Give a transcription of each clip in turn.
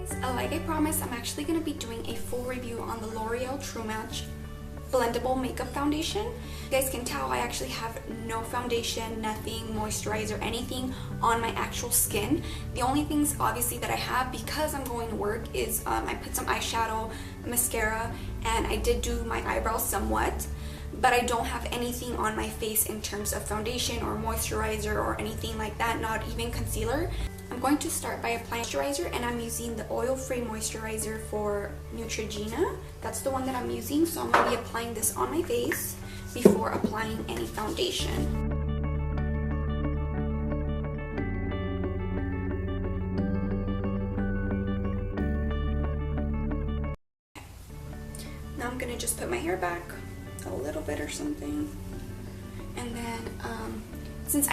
So like I promised, I'm actually going to be doing a full review on the L'Oreal True Match Blendable Makeup Foundation. You guys can tell I actually have no foundation, nothing, moisturizer, anything on my actual skin. The only things obviously that I have because I'm going to work is I put some eyeshadow, mascara, and I did do my eyebrows somewhat, but I don't have anything on my face in terms of foundation or moisturizer or anything like that, not even concealer. I'm going to start by applying moisturizer, and I'm using the oil-free moisturizer for Neutrogena. That's the one that I'm using, so I'm going to be applying this on my face before applying any foundation. Now I'm going to just put my hair back a little bit or something, and then since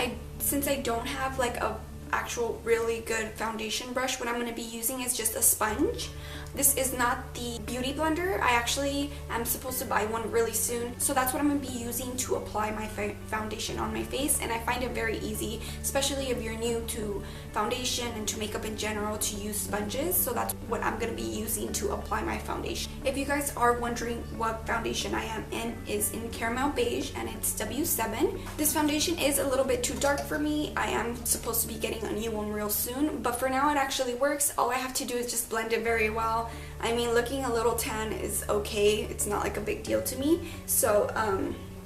I don't have like a actual really good foundation brush, what I'm going to be using is just a sponge. This is not the beauty blender. I actually am supposed to buy one really soon, so that's what I'm going to be using to apply my foundation on my face, and I find it very easy, especially if you're new to foundation and to makeup in general, to use sponges. So that's what I'm going to be using to apply my foundation. If you guys are wondering what foundation I am in, is in Caramel Beige, and it's W7. This foundation is a little bit too dark for me. I am supposed to be getting a new one real soon, but for now it actually works. All I have to do is just blend it very well. I mean, looking a little tan is okay. It's not like a big deal to me. So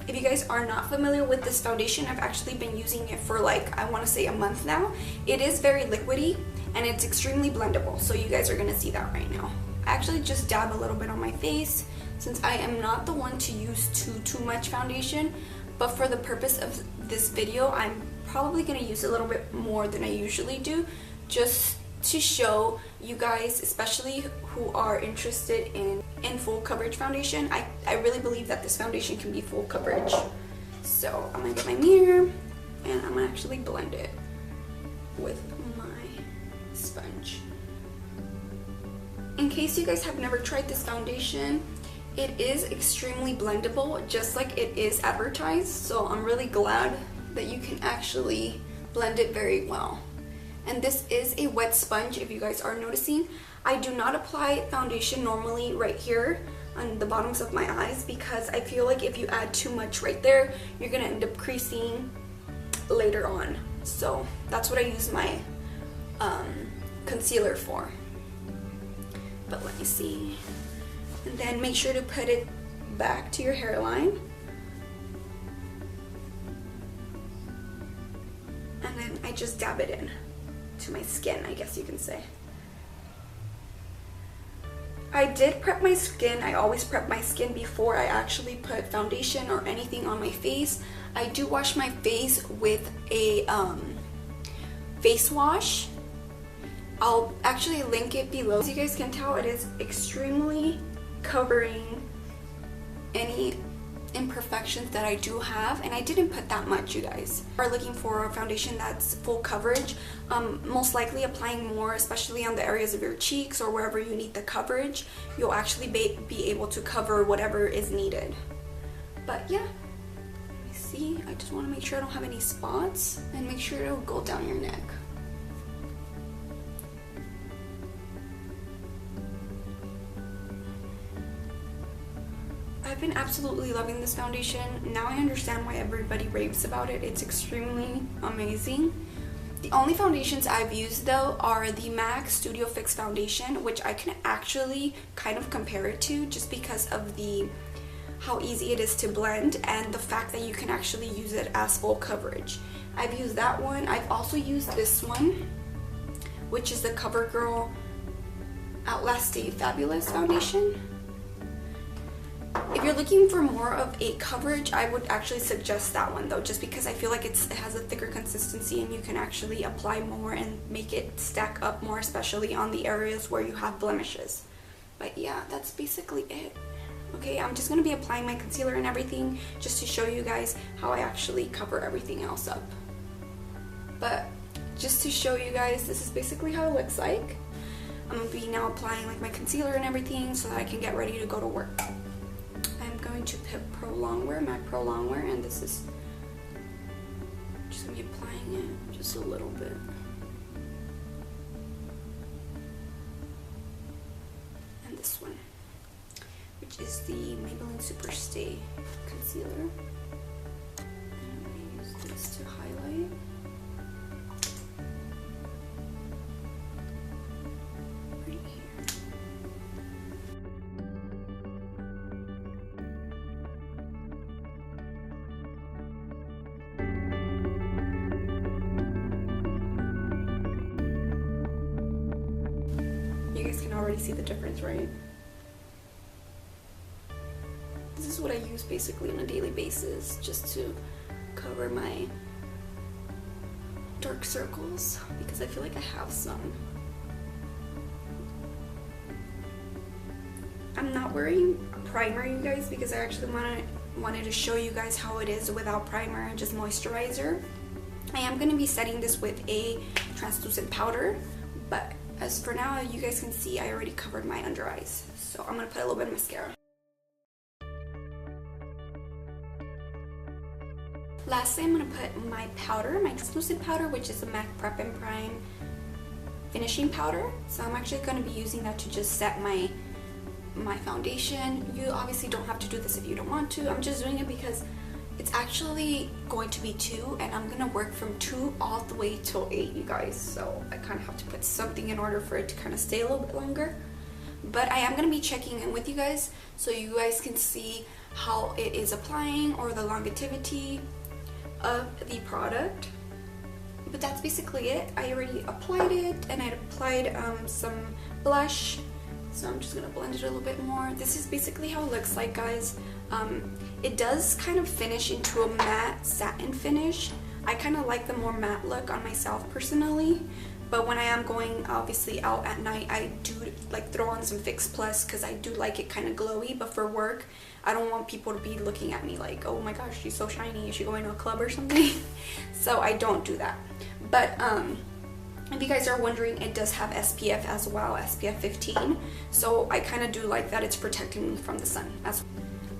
if you guys are not familiar with this foundation, I've actually been using it for like, I want to say a month now. It is very liquidy and it's extremely blendable, so you guys are going to see that right now. I actually just dab a little bit on my face since I am not the one to use too much foundation, but for the purpose of this video, I'm probably going to use a little bit more than I usually do, just to show you guys, especially who are interested in full coverage foundation. I really believe that this foundation can be full coverage. So I'm gonna get my mirror and I'm gonna actually blend it with my sponge. In case you guys have never tried this foundation, it is extremely blendable, just like it is advertised. So I'm really glad that you can actually blend it very well. And this is a wet sponge, if you guys are noticing. I do not apply foundation normally right here on the bottoms of my eyes because I feel like if you add too much right there, you're gonna end up creasing later on. So that's what I use my concealer for. But let me see. And then make sure to put it back to your hairline. And then I just dab it in to my skin, I guess you can say. I did prep my skin. I always prep my skin before I actually put foundation or anything on my face. I do wash my face with a face wash. I'll actually link it below. As you guys can tell, it is extremely covering any imperfections that I do have, and I didn't put that much, you guys. If you are looking for a foundation that's full coverage, most likely applying more, especially on the areas of your cheeks or wherever you need the coverage, you'll actually be able to cover whatever is needed. But yeah, let me see. I just want to make sure I don't have any spots, and make sure it'll go down your neck. I've been absolutely loving this foundation. Now I understand why everybody raves about it. It's extremely amazing. The only foundations I've used though are the MAC Studio Fix foundation, which I can actually kind of compare it to just because of how easy it is to blend and the fact that you can actually use it as full coverage. I've used that one. I've also used this one, which is the CoverGirl Outlast Stay Fabulous foundation. If you're looking for more of a coverage, I would actually suggest that one though, just because I feel like it has a thicker consistency and you can actually apply more and make it stack up more, especially on the areas where you have blemishes. But yeah, that's basically it. Okay, I'm just going to be applying my concealer and everything just to show you guys how I actually cover everything else up. But just to show you guys, this is basically how it looks like. I'm going to be now applying like my concealer and everything so that I can get ready to go to work. I'm going to put MAC Pro Longwear, and this is just going to be applying it just a little bit. this one, which is the Maybelline Super Stay Concealer. And I'm going to use this to highlight. Right here. You guys can already see the difference, right? This is what I use basically on a daily basis just to cover my dark circles because I feel like I have some. I'm not wearing a primer, you guys, because I actually wanted to show you guys how it is without primer and just moisturizer. I am going to be setting this with a translucent powder, but as for now, you guys can see I already covered my under eyes. So I'm going to put a little bit of mascara. Lastly, I'm going to put my powder, my translucent powder, which is a MAC Prep and Prime finishing powder. So I'm actually going to be using that to just set my foundation. You obviously don't have to do this if you don't want to. I'm just doing it because it's actually going to be 2 and I'm going to work from 2 all the way till 8, you guys. So I kind of have to put something in order for it to kind of stay a little bit longer. But I am going to be checking in with you guys so you guys can see how it is applying or the longevity of the product. But that's basically it. I already applied it and I applied some blush. So I'm just going to blend it a little bit more. This is basically how it looks like, guys. It does kind of finish into a matte satin finish. I kind of like the more matte look on myself personally. But when I am going obviously out at night, I do like throw on some Fix Plus because I do like it kind of glowy. But for work, I don't want people to be looking at me like, oh my gosh, she's so shiny, is she going to a club or something? So I don't do that. But if you guys are wondering, it does have SPF as well, SPF 15. So I kind of do like that it's protecting me from the sun as well.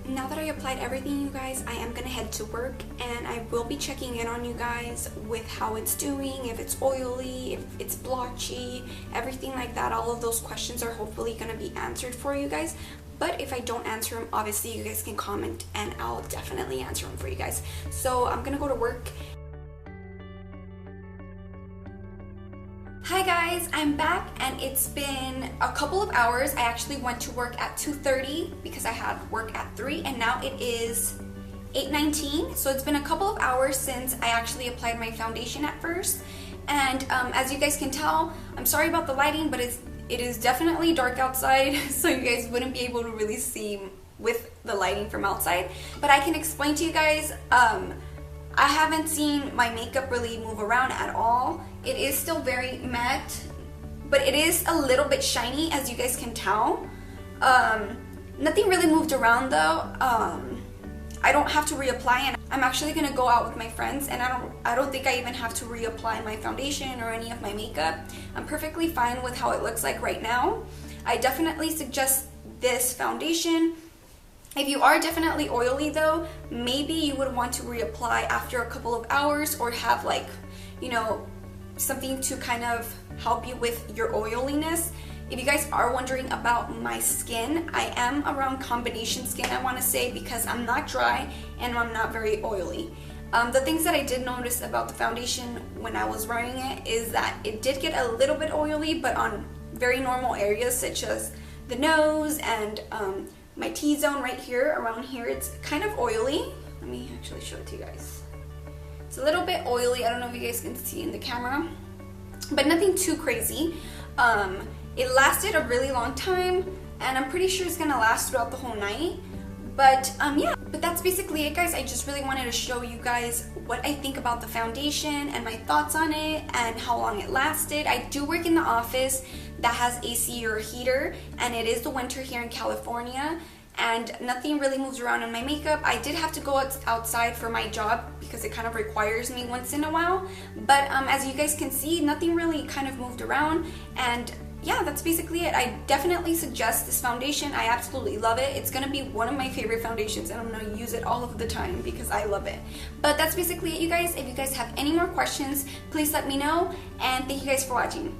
Now that I applied everything, you guys, I am gonna head to work and I will be checking in on you guys with how it's doing, if it's oily, if it's blotchy, everything like that. All of those questions are hopefully gonna be answered for you guys. But if I don't answer them, obviously you guys can comment and I'll definitely answer them for you guys. So I'm gonna go to work. Hi guys, I'm back and it's been a couple of hours. I actually went to work at 2:30 because I had work at 3 and now it is 8:19. So it's been a couple of hours since I actually applied my foundation at first. And as you guys can tell, I'm sorry about the lighting, but it is definitely dark outside, so you guys wouldn't be able to really see with the lighting from outside. But I can explain to you guys, I haven't seen my makeup really move around at all. It is still very matte, but it is a little bit shiny, as you guys can tell. Nothing really moved around though. I don't have to reapply, and I'm actually gonna go out with my friends, and I don't think I even have to reapply my foundation or any of my makeup. I'm perfectly fine with how it looks like right now. I definitely suggest this foundation. If you are definitely oily though, maybe you would want to reapply after a couple of hours or have like, you know, something to kind of help you with your oiliness. If you guys are wondering about my skin, I am around combination skin, I want to say, because I'm not dry and I'm not very oily. The things that I did notice about the foundation when I was wearing it is that it did get a little bit oily, but on very normal areas such as the nose and my T-zone right here, around here, it's kind of oily. Let me actually show it to you guys. It's a little bit oily. I don't know if you guys can see in the camera, but nothing too crazy. It lasted a really long time, and I'm pretty sure it's gonna last throughout the whole night. But yeah, but that's basically it, guys. I just really wanted to show you guys what I think about the foundation and my thoughts on it and how long it lasted. I do work in the office that has AC or heater, and it is the winter here in California, and nothing really moves around in my makeup. I did have to go outside for my job because it kind of requires me once in a while, but as you guys can see, nothing really kind of moved around. And yeah, that's basically it. I definitely suggest this foundation. I absolutely love it. It's gonna be one of my favorite foundations, and I'm gonna use it all of the time because I love it. But that's basically it, you guys. If you guys have any more questions, please let me know, and thank you guys for watching.